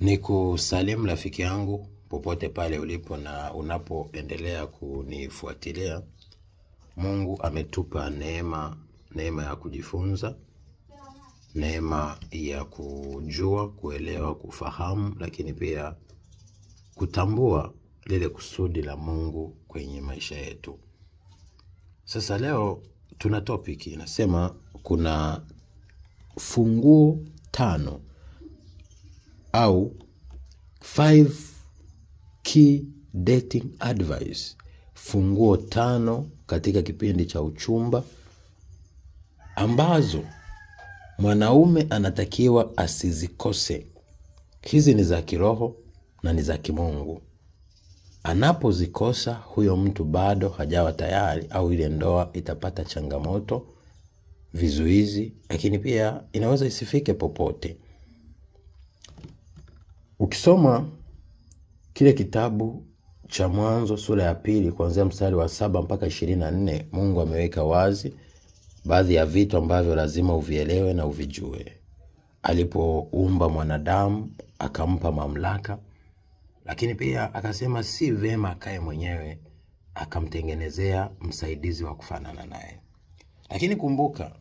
Nikusalimu rafiki yangu popote pale ulipo na unapoendelea kunifuatilia. Mungu ametupa neema ya kujifunza, neema ya kujua, kuelewa, kufahamu, lakini pia kutambua lile kusudi la Mungu kwenye maisha yetu. Sasa leo tuna topic inasema kuna funguo 5 au 5 key dating advice. Funguo 5 katika kipindi cha uchumba ambazo mwanaume anatakiwa asizikose. Hizi ni za kiroho na ni za kimungu. Anapozikosa huyo mtu bado hajawa tayari, au ile ndoa itapata changamoto, vizuizi, lakini pia inaweza isifike popote. Ukisoma kile kitabu cha Mwanzo sura ya 2 kuanzia mstari wa 7 mpaka 24, Mungu ameweka wazi baadhi ya vitu ambavyo lazima uvielewe na uvijue. Alipoumba mwanadamu akampa mamlaka, lakini pia akasema si vema akae mwenyewe, akamtengenezea msaidizi wa kufanana naye. Lakini kumbuka,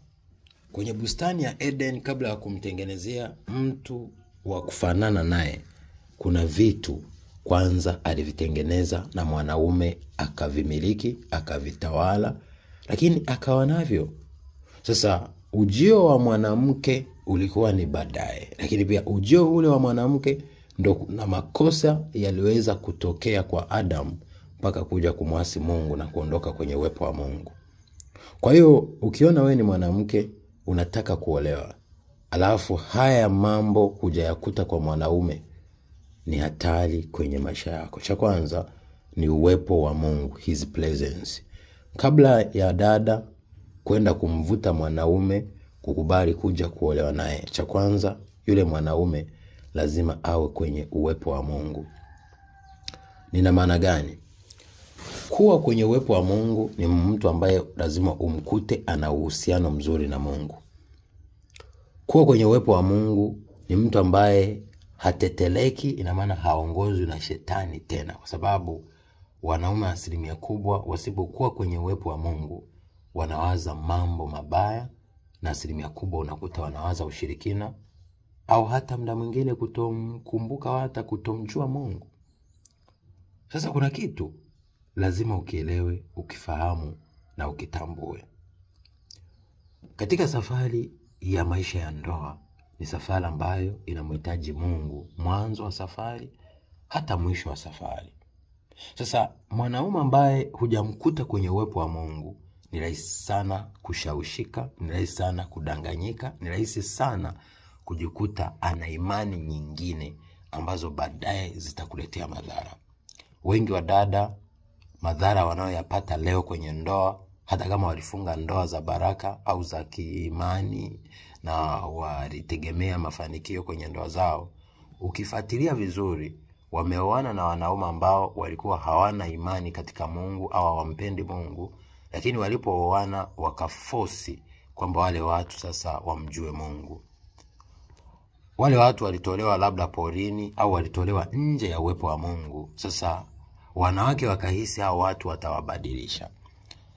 kwenye bustani ya Eden, kabla ya kumtengenezea mtu wa kufanana naye, kuna vitu kwanza alivitengeneza na mwanaume akavimiliki, akavitawala, lakini akawa navyo. Sasa ujio wa mwanamke ulikuwa ni baadaye, lakini pia ujio ule wa mwanamke ndo na makosa yaliweza kutokea kwa Adam mpaka kuja kumwasi Mungu na kuondoka kwenye uwepo wa Mungu. Kwa hiyo ukiona wewe ni mwanamke unataka kuolewa, alafu haya mambo hujayakuta kwa mwanaume, ni hatari kwenye maisha yako. Cha kwanza ni uwepo wa Mungu, his presence. Kabla ya dada kwenda kumvuta mwanaume kukubali kuja kuolewa naye, cha kwanza yule mwanaume lazima awe kwenye uwepo wa Mungu. Nina maana gani? Kuwa kwenye uwepo wa Mungu ni mtu ambaye lazima umkute ana uhusiano mzuri na Mungu. Kuwa kwenye uwepo wa Mungu ni mtu ambaye hateteleki, ina maana haongozwi na shetani tena, kwa sababu wanaume asilimia kubwa wasipokuwa kwenye uwepo wa Mungu wanawaza mambo mabaya, na asilimia kubwa unakuta wanawaza ushirikina, au hata muda mwingine kutomkumbuka hata kutomjua Mungu. Sasa kuna kitu lazima ukielewe, ukifahamu na ukitambue. Katika safari ya maisha ya ndoa, ni safari ambayo inamhitaji Mungu mwanzo wa safari hata mwisho wa safari. Sasa mwanaume ambaye hujamkuta kwenye uwepo wa Mungu, ni rahisi sana kushawishika, ni rahisi sana kudanganyika, ni rahisi sana kujikuta ana imani nyingine ambazo baadaye zitakuletea madhara. Wengi wa dada, madhara wanayoyapata leo kwenye ndoa, hata kama walifunga ndoa za baraka au za kiimani na walitegemea mafanikio kwenye ndoa zao, ukifuatilia vizuri, wameoana na wanaume ambao walikuwa hawana imani katika Mungu au hawampendi Mungu, lakini walipooana wakafosi kwamba wale watu sasa wamjue Mungu. Wale watu walitolewa labda porini au walitolewa nje ya uwepo wa Mungu. Sasa wanawake wakahisi hao watu watawabadilisha.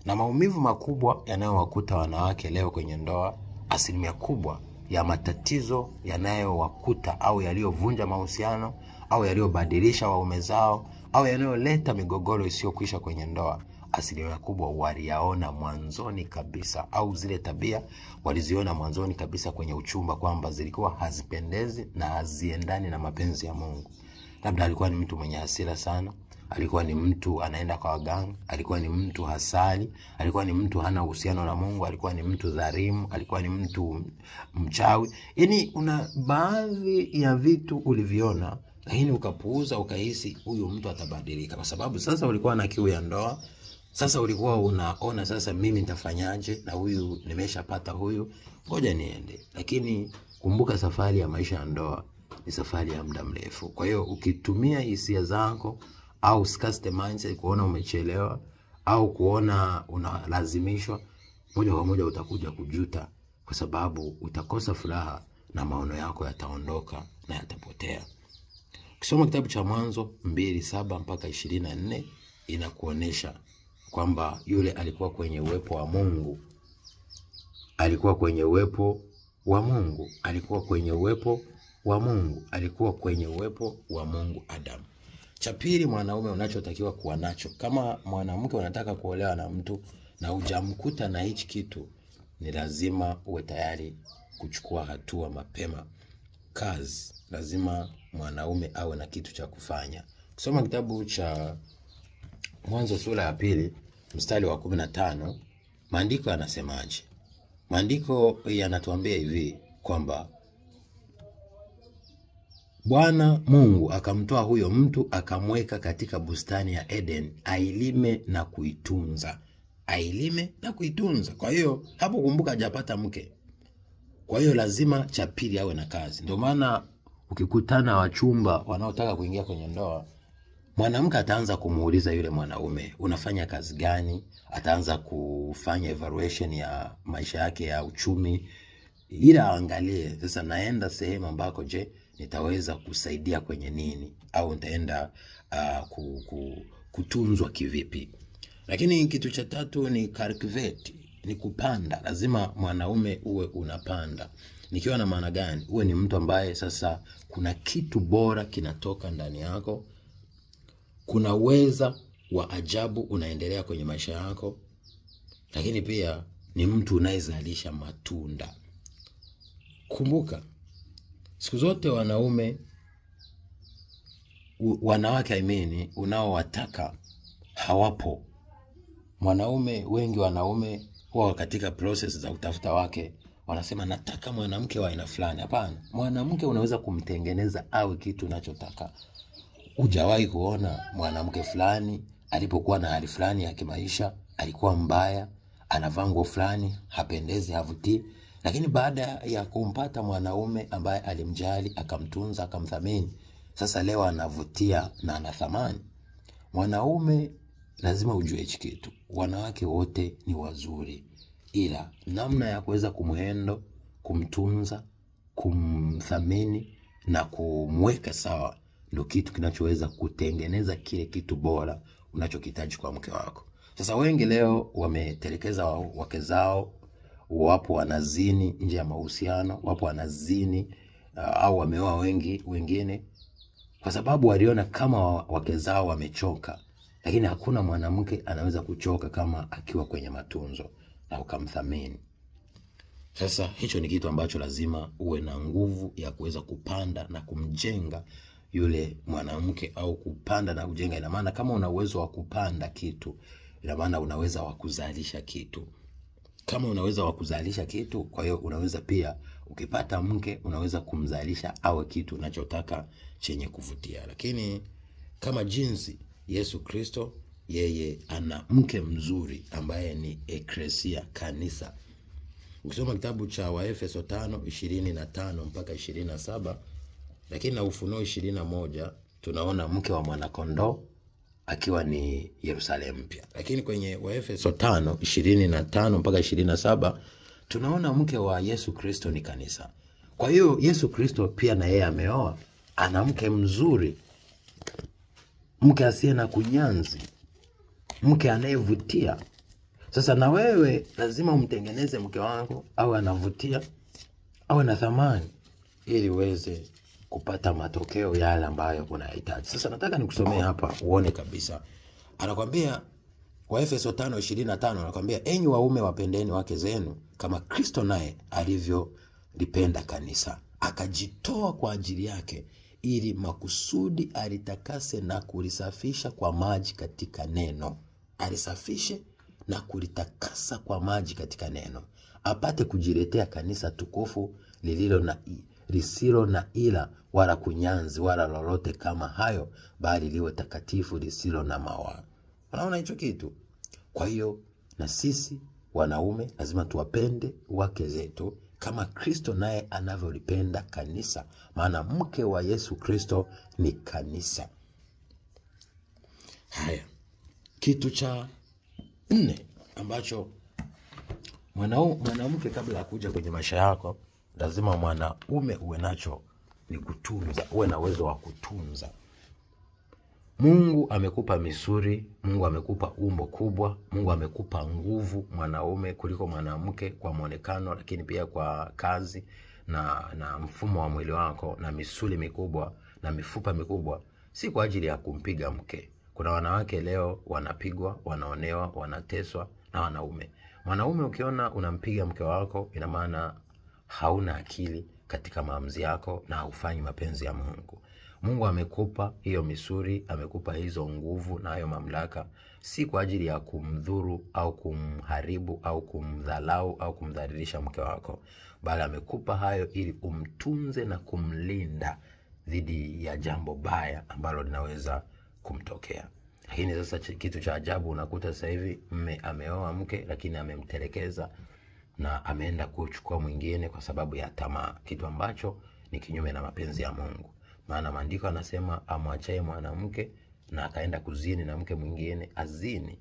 Na maumivu makubwa yanayowakuta wanawake leo kwenye ndoa, asilimia kubwa ya matatizo yanayowakuta au yaliyovunja mahusiano au yaliyobadilisha waume zao au yanayoleta migogoro isiyokwisha kwenye ndoa, asilimia kubwa waliyaona mwanzoni kabisa, au zile tabia waliziona mwanzoni kabisa kwenye uchumba kwamba zilikuwa hazipendezi na haziendani na mapenzi ya Mungu. Labda alikuwa ni mtu mwenye hasira sana, alikuwa ni mtu anaenda kwa waganga, alikuwa ni mtu hasali, alikuwa ni mtu hana uhusiano na Mungu, alikuwa ni mtu dhalimu, alikuwa ni mtu mchawi. Yaani una baadhi ya vitu uliviona, lakini ukapuuza, ukahisi huyu mtu atabadilika, kwa sababu sasa ulikuwa na kiu ya ndoa. Sasa ulikuwa unaona sasa mimi nitafanyaje, na huyu nimeshapata huyu, ngoja niende. Lakini kumbuka, safari ya maisha ya ndoa ni safari ya muda mrefu. Kwa hiyo ukitumia hisia zako au scarcity mindset kuona umechelewa au kuona unalazimishwa, moja kwa moja utakuja kujuta, kwa sababu utakosa furaha na maono yako yataondoka na yatapotea. Ukisoma kitabu cha Mwanzo 2:7 mpaka 24 inakuonesha kwamba yule alikuwa kwenye uwepo wa Mungu. Alikuwa kwenye uwepo wa Mungu. Alikuwa kwenye uwepo wa Mungu. Alikuwa kwenye uwepo wa Mungu Adamu. Cha pili, mwanaume unachotakiwa kuwa nacho. Kama mwanamke unataka kuolewa na mtu na hujamkuta na hichi kitu, ni lazima uwe tayari kuchukua hatua mapema. Kazi, lazima mwanaume awe na kitu cha kufanya. Kusoma kitabu cha Mwanzo sura ya 2 mstari wa 15, maandiko yanasemaje? Maandiko yanatuambia hivi kwamba Bwana Mungu akamtoa huyo mtu akamweka katika bustani ya Eden ailime na kuitunza. Ailime na kuitunza. Kwa hiyo hapo kumbuka hajapata mke. Kwa hiyo lazima cha pili awe na kazi. Ndio maana ukikutana wachumba wanaotaka kuingia kwenye ndoa, mwanamke ataanza kumuuliza yule mwanaume, unafanya kazi gani? Ataanza kufanya evaluation ya maisha yake ya uchumi, ila angalie sasa naenda sehemu ambako je nitaweza kusaidia kwenye nini, au nitaenda kutunzwa kivipi. Lakini kitu cha tatu ni cultivate, ni kupanda. Lazima mwanaume uwe unapanda. Nikiwa na maana gani? Uwe ni mtu ambaye sasa kuna kitu bora kinatoka ndani yako. Kuna uweza wa ajabu unaendelea kwenye maisha yako. Lakini pia ni mtu unayezalisha matunda. Kumbuka, siku zote wanawake unaowataka hawapo. Wanaume huwa katika process za kutafuta wake, wanasema nataka mwanamke wa aina fulani. Hapana, mwanamke unaweza kumtengeneza awe kitu unachotaka. Hujawahi kuona mwanamke fulani alipokuwa na hali fulani ya kimaisha, alikuwa mbaya, anavaa nguo fulani, hapendezi, havutii, lakini baada ya kumpata mwanaume ambaye alimjali, akamtunza, akamthamini, sasa leo anavutia na anathamani. Mwanaume lazima ujue hichi kitu. Wanawake wote ni wazuri, ila namna ya kuweza kumhendo, kumtunza, kumthamini na kumweka sawa ndio kitu kinachoweza kutengeneza kile kitu bora unachokitaji kwa mke wako. Sasa wengi leo wametelekeza wake zao, wapo wanazini nje ya mahusiano, wapo wanazini au wameoa wengine kwa sababu waliona kama wake zao wamechoka. Lakini hakuna mwanamke anaweza kuchoka kama akiwa kwenye matunzo na ukamthamini. Sasa hicho ni kitu ambacho lazima uwe na nguvu ya kuweza kupanda na kumjenga yule mwanamke, au kupanda na kujenga. Ina maana kama una uwezo wa kupanda kitu, ina maana unaweza wa kuzalisha kitu. Kama unaweza wa kuzalisha kitu, kwa hiyo unaweza pia ukipata mke unaweza kumzalisha awe kitu unachotaka chenye kuvutia. Lakini kama jinsi Yesu Kristo, yeye ana mke mzuri ambaye ni eklesia, kanisa. Ukisoma kitabu cha Waefeso 5:25 mpaka 27, lakini na Ufunuo 21 tunaona mke wa mwanakondoo akiwa ni Yerusalemu mpya. Lakini kwenye Waefeso 5:25 mpaka 27 tunaona mke wa Yesu Kristo ni kanisa. Kwa hiyo Yesu Kristo pia na yeye ameoa, ana mke mzuri, mke asiye na kunyanzi, mke anayevutia. Sasa na wewe lazima umtengeneze mke wako awe anavutia, awe na thamani, ili uweze kupata matokeo yale ambayo unahitaji. Sasa nataka nikusomee hapa uone kabisa. Anakuambia Waefeso 5:25, anakuambia enyi waume wapendeni wake zenu kama Kristo naye alivyolipenda kanisa, akajitoa kwa ajili yake, ili makusudi alitakase na kulisafisha kwa maji katika neno. Alisafishe na kulitakasa kwa maji katika neno, apate kujiletea kanisa tukufu lisilo na ila wala kunyanzi wala lolote kama hayo, bali liwe takatifu lisilo na mawaa. Unaona hicho kitu? Kwa hiyo na sisi wanaume lazima tuwapende wake zetu kama Kristo naye anavyolipenda kanisa, maana mke wa Yesu Kristo ni kanisa. Haya, kitu cha 4 ambacho mwanamke kabla ya kuja kwenye maisha yako lazima mwanaume uwe nacho ni kutunza. Uwe na uwezo wa kutunza. Mungu amekupa misuri, Mungu amekupa umbo kubwa, Mungu amekupa nguvu mwanaume kuliko mwanamke kwa muonekano, lakini pia kwa kazi na mfumo wa mwili wako na misuli mikubwa na mifupa mikubwa, si kwa ajili ya kumpiga mke. Kuna wanawake leo wanapigwa, wanaonewa, wanateswa na wanaume. Mwanaume ukiona unampiga mke wako, ina maana hauna akili katika maamuzi yako na hufanyi mapenzi ya Mungu. Mungu amekupa hiyo misuri, amekupa hizo nguvu na hayo mamlaka, si kwa ajili ya kumdhuru au kumharibu au kumdhalau au kumdhalilisha mke wako, bali amekupa hayo ili umtunze na kumlinda dhidi ya jambo baya ambalo linaweza kumtokea. Lakini sasa kitu cha ajabu, unakuta sasa hivi mme ameoa mke lakini amemtelekeza na ameenda kuchukua mwingine kwa sababu ya tamaa, kitu ambacho ni kinyume na mapenzi ya Mungu. Maana maandiko yanasema amwachaye mwanamke na akaenda kuzini na mke mwingine azini,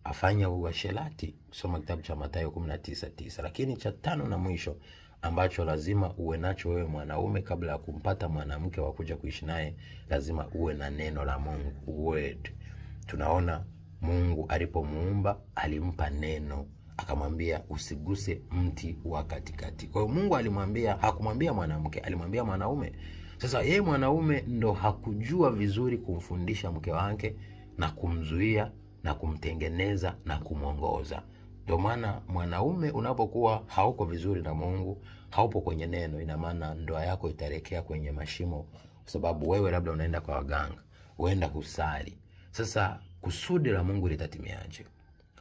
afanya uasherati. Soma kitabu cha Mathayo 19:9. Lakini cha tano na mwisho ambacho lazima uwe nacho wewe mwanaume kabla ya kumpata mwanamke wa kuja kuishi naye, lazima uwe na neno la Mungu, word. Tunaona Mungu alipomuumba alimpa neno, akamwambia usiguse mti wa katikati. Kwa hiyo Mungu alimwambia, hakumwambia mwanamke, alimwambia mwanaume. Sasa yeye mwanaume ndo hakujua vizuri kumfundisha mke wake na kumzuia na kumtengeneza na kumuongoza. Ndio maana mwanaume unapokuwa hauko vizuri na Mungu, haupo kwenye neno, ina maana ndoa yako itaelekea kwenye mashimo, kwa sababu wewe labda unaenda kwa waganga, uenda kusali. Sasa kusudi la Mungu litatimiaje?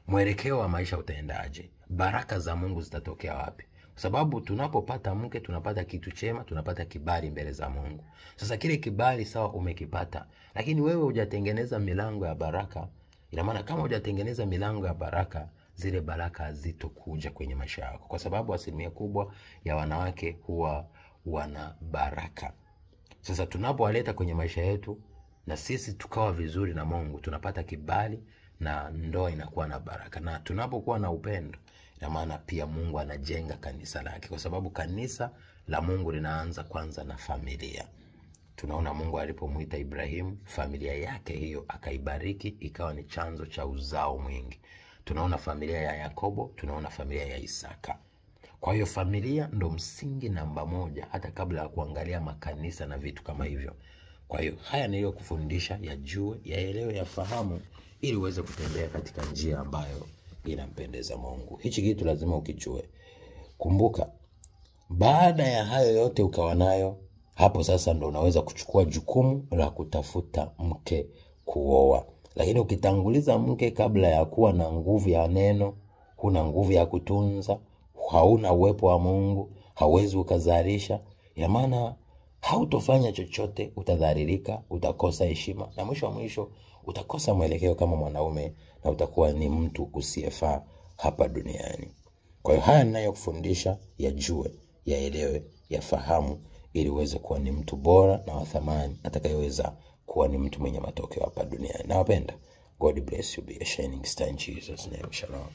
Mwelekeo wa maisha utaendaje? Baraka za Mungu zitatokea wapi? Kwa sababu tunapopata mke tunapata kitu chema, tunapata kibali mbele za Mungu. Sasa kile kibali sawa umekipata, lakini wewe hujatengeneza milango ya baraka. Ina maana kama hujatengeneza milango ya baraka, zile baraka hazitokuja kwenye maisha yako, kwa sababu asilimia kubwa ya wanawake huwa wana baraka. Sasa tunapowaleta kwenye maisha yetu na sisi tukawa vizuri na Mungu, tunapata kibali na ndoa inakuwa na baraka. Na tunapokuwa na upendo, ina maana pia Mungu anajenga kanisa lake, kwa sababu kanisa la Mungu linaanza kwanza na familia. Tunaona Mungu alipomuita Ibrahimu, familia yake hiyo akaibariki, ikawa ni chanzo cha uzao mwingi. Tunaona familia ya Yakobo, tunaona familia ya Isaka. Kwa hiyo familia ndo msingi namba moja, hata kabla ya kuangalia makanisa na vitu kama hivyo. Kwa hiyo haya niliyokufundisha yajue, yaelewe, yafahamu, ili uweze kutembea katika njia ambayo inampendeza Mungu. Hichi kitu lazima ukijue. Kumbuka, baada ya hayo yote ukawa nayo, hapo sasa ndo unaweza kuchukua jukumu la kutafuta mke kuoa. Lakini ukitanguliza mke kabla ya kuwa na nguvu ya neno, huna nguvu ya kutunza, hauna uwepo wa Mungu, hauwezi ukazalisha, ina maana hautofanya chochote, utadhalilika, utakosa heshima, na mwisho wa mwisho utakosa mwelekeo kama mwanaume, na utakuwa ni mtu usiyefaa hapa duniani. Kwa hiyo haya ninayokufundisha yajue, yaelewe, yafahamu, ili uweze kuwa ni mtu bora na wa thamani, atakayeweza kuwa ni mtu mwenye matokeo hapa duniani. Nawapenda. God bless you. Be a shining star in Jesus' name. Shalom.